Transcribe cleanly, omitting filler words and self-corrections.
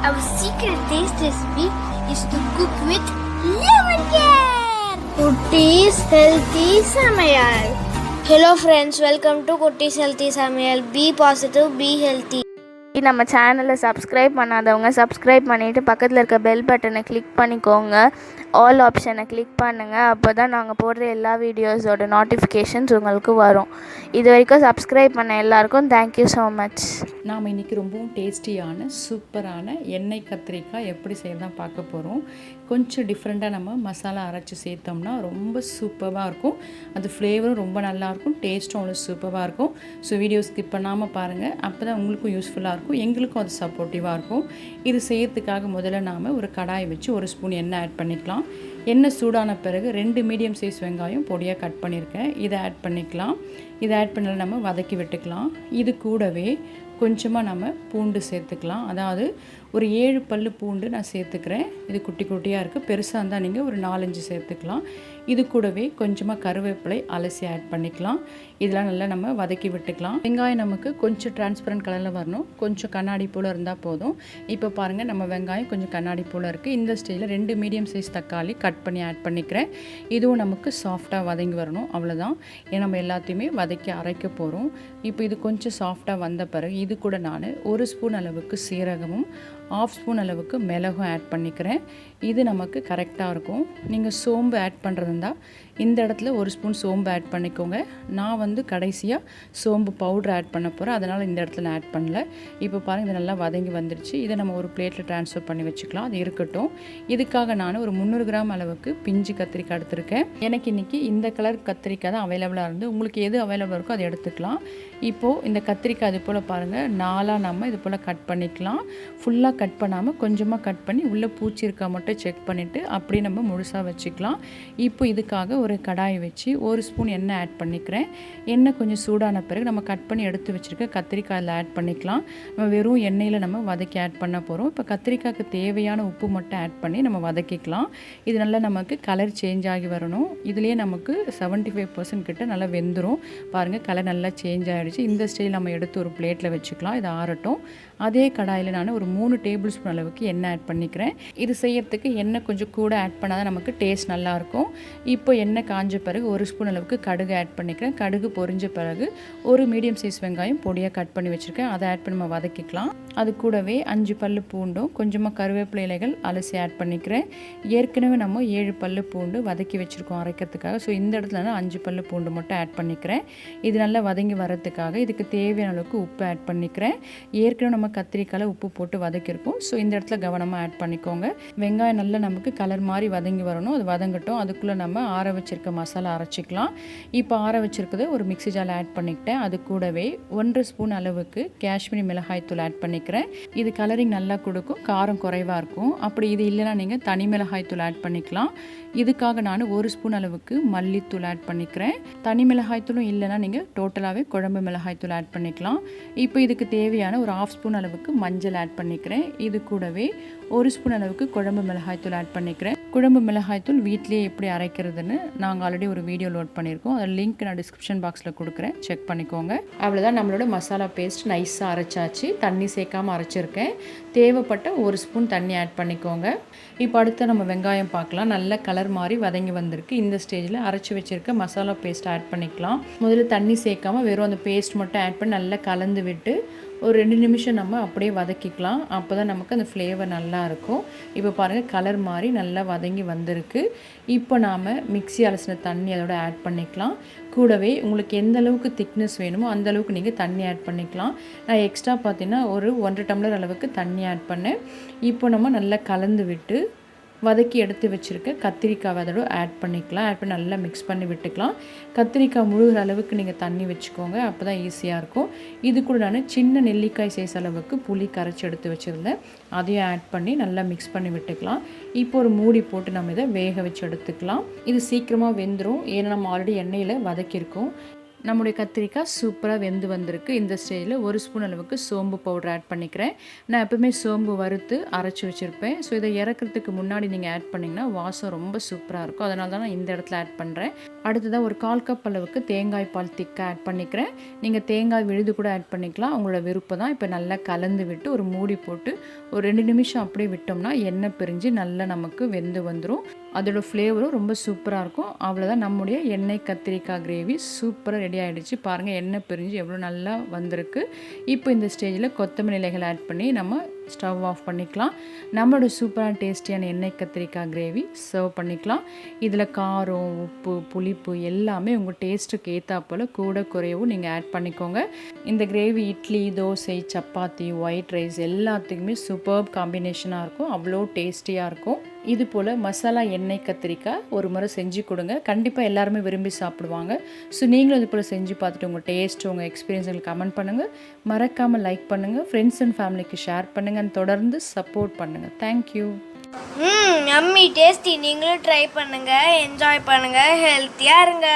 Our secret taste recipe is to cook with lemon care. Kutti's Healthy Samayal. Hello friends, welcome to Kutti's Healthy Samayal. Be positive, be healthy. நம்ம சேனலை subscribe பண்ணாதவங்க subscribe பண்ணிவிட்டு பக்கத்தில் இருக்க bell பட்டனை click பண்ணிக்கோங்க. All ஆப்ஷனை click பண்ணுங்கள். அப்போ தான் நாங்கள் போடுற எல்லா வீடியோஸோட நோட்டிஃபிகேஷன்ஸ் உங்களுக்கு வரும். இது வரைக்கும் சப்ஸ்கிரைப் பண்ண எல்லாருக்கும் தேங்க்யூ ஸோ மச். நாம் இன்றைக்கி ரொம்பவும் டேஸ்டியான சூப்பரான எண்ணெய் கத்திரிக்காய் எப்படி செய்யறதான் பார்க்க போகிறோம். கொஞ்சம் டிஃப்ரெண்ட்டாக நம்ம மசாலா அரைச்சி சேர்த்தோம்னா ரொம்ப சூப்பராக இருக்கும். அது ஃப்ளேவரும் ரொம்ப நல்லாயிருக்கும், டேஸ்ட்டும் அவ்வளோ சூப்பராக இருக்கும். ஸோ வீடியோ ஸ்கிப் பண்ணாமல் பாருங்கள், அப்போ தான் உங்களுக்கும் யூஸ்ஃபுல்லாக இருக்கும், எங்களுக்கும் அது சப்போர்ட்டிவாக இருக்கும். இது செய்யறதுக்காக முதல்ல நாம் ஒரு கடாய் வச்சு 1 ஸ்பூன் எண்ணெய் ஆட் பண்ணிக்கலாம். எண்ணெய் சூடான பிறகு 2 மீடியம் சைஸ் வெங்காயம் பொடியாக கட் பண்ணியிருக்கேன், இதை ஆட் பண்ணிக்கலாம். இதை ஆட் பண்ணல நம்ம வதக்கி விட்டுக்கலாம். இது கூடவே கொஞ்சமாக நம்ம பூண்டு சேர்த்துக்கலாம். அதாவது ஒரு 7 பல்லு பூண்டு நான் சேர்த்துக்கிறேன். இது குட்டி குட்டியாக இருக்குது, பெருசாக இருந்தால் நீங்கள் ஒரு 4-5 சேர்த்துக்கலாம். இது கூடவே கொஞ்சமாக கருவேப்பிலை அலசி ஆட் பண்ணிக்கலாம். இதெல்லாம் நல்லா நம்ம வதக்கி விட்டுக்கலாம். வெங்காயம் நமக்கு கொஞ்சம் டிரான்ஸ்பரண்ட் கலரில் வரணும், கொஞ்சம் கண்ணாடி போல் இருந்தால் போதும். இப்போ பாருங்கள், நம்ம வெங்காயம் கொஞ்சம் கண்ணாடி போல் இருக்குது. இந்த ஸ்டேஜில் 2 மீடியம் சைஸ் தக்காளி கட் பண்ணி ஆட் பண்ணிக்கிறேன். இதுவும் நமக்கு சாஃப்டாக வதங்கி வரணும், அவ்வளோதான். ஏன்னா நம்ம எல்லாத்தையுமே வதக்கி அரைக்க போகிறோம். இப்போ இது கொஞ்சம் சாஃப்டாக வந்த பிறகு இது கூட நான் 1 ஸ்பூன் அளவுக்கு சீரகமும் 1/2 ஸ்பூன் அளவுக்கு மிளகும் ஆட் பண்ணிக்கிறேன். இது நமக்கு கரெக்டாக இருக்கும். நீங்கள் சோம்பு ஆட் பண்ணுறதுந்தா இந்த இடத்துல 1 ஸ்பூன் சோம்பு ஆட் பண்ணிக்கோங்க. நான் கடைசியாக சோம்பு பவுடர் ஆட் பண்ண போகிறேன், அதனால் இந்த இடத்துல ஆட் பண்ணல. இப்போ பாருங்கள், இது நல்லா வதங்கி வந்துடுச்சு. இதை நம்ம ஒரு பிளேட்டில் ட்ரான்ஸ்ஃபர் பண்ணி வச்சுக்கலாம், அது இருக்கட்டும். இதுக்காக நான் ஒரு 300 கிராம் அளவுக்கு பிஞ்சு கத்திரிக்காய் எடுத்திருக்கேன். எனக்கு இன்றைக்கி இந்த கலர் கத்திரிக்காய் தான் அவைலபிளாக இருந்து, உங்களுக்கு எது அவைலபிளாக இருக்கோ அதை எடுத்துக்கலாம். இப்போது இந்த கத்திரிக்காய் அது போல் பாருங்கள், 4 நம்ம இது போல் கட் பண்ணிக்கலாம். ஃபுல்லாக கட் பண்ணாமல் கொஞ்சமாக கட் பண்ணி உள்ளே பூச்சி இருக்கா மட்டும் செக் பண்ணிவிட்டு அப்படியே நம்ம முழுசாக வச்சுக்கலாம். இப்போ இதுக்காக ஒரு கடாயை வச்சு 1 ஸ்பூன் எண்ணெய் ஆட் பண்ணிக்கிறேன். எண்ணெய் கொஞ்சம் சூடான பிறகு நம்ம கட் பண்ணி எடுத்து வச்சுருக்க கத்திரிக்காயில் ஆட் பண்ணிக்கலாம். நம்ம வெறும் எண்ணெயில் நம்ம வதக்கி ஆட் பண்ண போகிறோம். இப்போ கத்திரிக்காய்க்கு தேவையான உப்பு மட்டும் ஆட் பண்ணி நம்ம வதக்கிக்கலாம். இது நல்லா நமக்கு கலர் சேஞ்ச் ஆகி வரணும். இதுலேயே நமக்கு 75% கிட்ட நல்லா வெந்துடும். பாருங்கள், கலர் நல்லா சேஞ்ச் ஆகிடுச்சு. இந்த ஸ்டேஜில் நம்ம எடுத்து ஒரு பிளேட்டில் வச்சுக்கலாம், இது ஆறட்டும். அதே கடாயில் நான் ஒரு 3 டேபிள் ஸ்பூன் அளவுக்கு எண்ணெய் ஆட் பண்ணிக்கிறேன். இது செய்யறதுக்கு எண்ணெய் கொஞ்சம் கூட ஆட் பண்ணால் தான் நமக்கு டேஸ்ட் நல்லாயிருக்கும். இப்போ எண்ணெய் காஞ்ச பிறகு 1 ஸ்பூன் அளவுக்கு கடுகு ஆட் பண்ணிக்கிறேன். கடுகு பொரிஞ்ச பிறகு ஒரு மீடியம் சைஸ் வெங்காயம் பொடியாக கட் பண்ணி வச்சுருக்கேன், அதை ஆட் பண்ணி நம்ம வதக்கிக்கலாம். அது கூடவே 5 பல்லு பூண்டும் கொஞ்சமாக கருவேப்பிலை இலைகள் அலசி ஆட் பண்ணிக்கிறேன். ஏற்கனவே நம்ம 7 பல்லு பூண்டு வதக்கி வச்சுருக்கோம் அரைக்கிறதுக்காக. ஸோ இந்த இடத்துல நான் 5 பல்லு பூண்டு மட்டும் ஆட் பண்ணிக்கிறேன். இது நல்லா வதங்கி வரதுக்காக இதுக்கு தேவையான அளவுக்கு உப்பு ஆட் பண்ணிக்கிறேன். ஏற்கனவே நம்ம கத்திரிக்காயில் உப்பு போட்டு வதக்கியிருக்கோம், ஸோ இந்த இடத்துல கவனமாக ஆட் பண்ணிக்கோங்க. வெங்காயம் நல்லா நமக்கு கலர் மாதிரி வதங்கி வரணும், அது வதங்கட்டும். அதுக்குள்ளே நம்ம ஆற வச்சுருக்க மசாலா அரைச்சிக்கலாம். இப்போ ஆற வச்சுருக்கதை ஒரு மிக்ஸி ஜாரில் ஆட் பண்ணிக்கிட்டேன். அது கூடவே 1 ஸ்பூன் அளவுக்கு காஷ்மீரி மிளகாய் தூள் ஆட் பண்ணிக்கிறேன். இது கலரிங் நல்லா கொடுக்கும், காரம் குறைவாக இருக்கும். அப்படி இது இல்லைனா நீங்கள் தனி மிளகாய் தூள் ஆட் பண்ணிக்கலாம். இதுக்காக நான் 1 ஸ்பூன் அளவுக்கு மல்லித்தூள் ஆட் பண்ணிக்கிறேன். தனி மிளகாய் தூளும் இல்லைனா நீங்கள் டோட்டலாகவே குழம்பு மிளகாய் தூள் ஆட் பண்ணிக்கலாம். இப்போ இதுக்கு தேவையான ஒரு 1/2 ஸ்பூன் அளவுக்கு மஞ்சள் ஆட் பண்ணிக்கிறேன். இது கூடவே 1 ஸ்பூன் அளவுக்கு குழம்பு மிளகாய் தூள் ஆட் பண்ணிக்கிறேன். குழம்பு மிளகாய் தூள் வீட்டிலேயே எப்படி அரைக்கிறதுன்னு நாங்கள் ஆல்ரெடி ஒரு வீடியோ லோட் பண்ணியிருக்கோம், அதில் லிங்க் நான் டிஸ்கிரிப்ஷன் பாக்ஸில் கொடுக்குறேன், செக் பண்ணிக்கோங்க. அவ்வளோதான், நம்மளோட மசாலா பேஸ்ட் நைஸாக அரைச்சாச்சு. தண்ணி சேர்க்காமல் அரைச்சிருக்கேன். தேவைப்பட்ட 1 ஸ்பூன் தண்ணி ஆட் பண்ணிக்கோங்க. இப்போ அடுத்து நம்ம வெங்காயம் பார்க்கலாம். நல்ல கலர் மாதிரி வதங்கி வந்திருக்கு. இந்த ஸ்டேஜில் அரைச்சி வச்சுருக்க மசாலா பேஸ்ட் ஆட் பண்ணிக்கலாம். முதல்ல தண்ணி சேர்க்காமல் வெறும் அந்த பேஸ்ட் மட்டும் ஆட் பண்ணி நல்லா கலந்து விட்டு ஒரு 2 நிமிஷம் நம்ம அப்படியே வதக்கிக்கலாம். அப்போ தான் நமக்கு அந்த ஃப்ளேவர் நல்லாயிருக்கும். இப்போ பாருங்கள், கலர் மாதிரி நல்லா வதங்கி வந்திருக்கு. இப்போ நாம் மிக்ஸி அலசின தண்ணி அதோட ஆட் பண்ணிக்கலாம். கூடவே உங்களுக்கு எந்த அளவுக்கு திக்னஸ் வேணுமோ அந்த அளவுக்கு நீங்கள் தண்ணி ஆட் பண்ணிக்கலாம். நான் எக்ஸ்ட்ரா பார்த்தீங்கன்னா ஒரு 1.5 டம்ளர் அளவுக்கு தண்ணி ஆட் பண்ணேன். இப்போ நம்ம நல்லா கலந்து விட்டு வதக்கி எடுத்து வச்சுருக்க கத்திரிக்காய் அதோட ஆட் பண்ணிக்கலாம். ஆட் பண்ணி நல்லா மிக்ஸ் பண்ணி விட்டுக்கலாம். கத்திரிக்காய் முழுகிற அளவுக்கு நீங்கள் தண்ணி வச்சுக்கோங்க, அப்போ தான் ஈஸியாக இருக்கும். இது கூட நான் சின்ன நெல்லிக்காய் சைஸ் அளவுக்கு புளி கரைச்சி எடுத்து வச்சுருந்தேன், அதையும் ஆட் பண்ணி நல்லா மிக்ஸ் பண்ணி விட்டுக்கலாம். இப்போ ஒரு மூடி போட்டு நம்ம இதை வேக வச்சு எடுத்துக்கலாம். இது சீக்கிரமாக வெந்துடும், ஏன்னா நம்ம ஆல்ரெடி எண்ணெயில் வதக்கியிருக்கோம். நம்முடைய கத்திரிக்காய் சூப்பராக வெந்து வந்திருக்கு. இந்த ஸ்டேஜில் 1 ஸ்பூன் அளவுக்கு சோம்பு பவுடர் ஆட் பண்ணிக்கிறேன். நான் எப்பவுமே சோம்பு வறுத்து அரைச்சி வச்சுருப்பேன். ஸோ இதை இறக்கிறதுக்கு முன்னாடி நீங்கள் ஆட் பண்ணிங்கன்னா வாசம் ரொம்ப சூப்பராக இருக்கும். அதனால தான் நான் இந்த இடத்துல ஆட் பண்ணுறேன். அடுத்ததாக ஒரு 1/4 கப் அளவுக்கு தேங்காய் பால் திக்காக ஆட் பண்ணிக்கிறேன். நீங்கள் தேங்காய் விழுது கூட ஆட் பண்ணிக்கலாம், உங்களோட விருப்பம் தான். இப்போ நல்லா கலந்து விட்டு ஒரு மூடி போட்டு ஒரு 2 நிமிஷம் அப்படியே விட்டோம்னா எண்ணெய் பிரிஞ்சு நல்லா நமக்கு வெந்து வந்துடும். அதோட ஃப்ளேவரும் ரொம்ப சூப்பராக இருக்கும். அவ்வளோதான், நம்முடைய எண்ணெய் கத்திரிக்காய் கிரேவி சூப்பராக ரெடி ஆகிடுச்சு. பாருங்கள், எண்ணெய் பிரிஞ்சு எவ்வளோ நல்லா வந்திருக்கு. இப்போ இந்த ஸ்டேஜில் கொத்தமல்லி இலைகள் ஆட் பண்ணி நம்ம ஸ்டவ் ஆஃப் பண்ணிக்கலாம். நம்மளோட சூப்பரான டேஸ்டியான எண்ணெய் கத்திரிக்காய் கிரேவி சர்வ் பண்ணிக்கலாம். இதில் காரம், உப்பு, புளிப்பு எல்லாமே உங்கள் டேஸ்ட்டுக்கு ஏற்றாப்போல் கூட குறையவும் நீங்கள் ஆட் பண்ணிக்கோங்க. இந்த gravy idli, dosa, chapati, white rice எல்லாத்துக்குமே சூப்பர் காம்பினேஷனாக இருக்கும். அவ்வளோ டேஸ்டியாக இருக்கும். இது போல் மசாலா எண்ணெய் கத்திரிக்காய் ஒரு முறை செஞ்சு கொடுங்க, கண்டிப்பாக எல்லாருமே விரும்பி சாப்பிடுவாங்க. ஸோ நீங்களும் இது போல் செஞ்சு பார்த்துட்டு உங்கள் டேஸ்ட், உங்கள் எக்ஸ்பீரியன்ஸ் எங்களுக்கு கமெண்ட் பண்ணுங்கள். மறக்காமல் லைக் பண்ணுங்கள், ஃப்ரெண்ட்ஸ் அண்ட் ஃபேமிலிக்கு ஷேர் பண்ணுங்கள், தொடர்ந்து சப்போர்ட் பண்ணுங்கள். தேங்க்யூ. Yummy tasty. நீங்களும் ட்ரை பண்ணுங்கள், என்ஜாய் பண்ணுங்கள், ஹெல்த்தியாக இருங்க.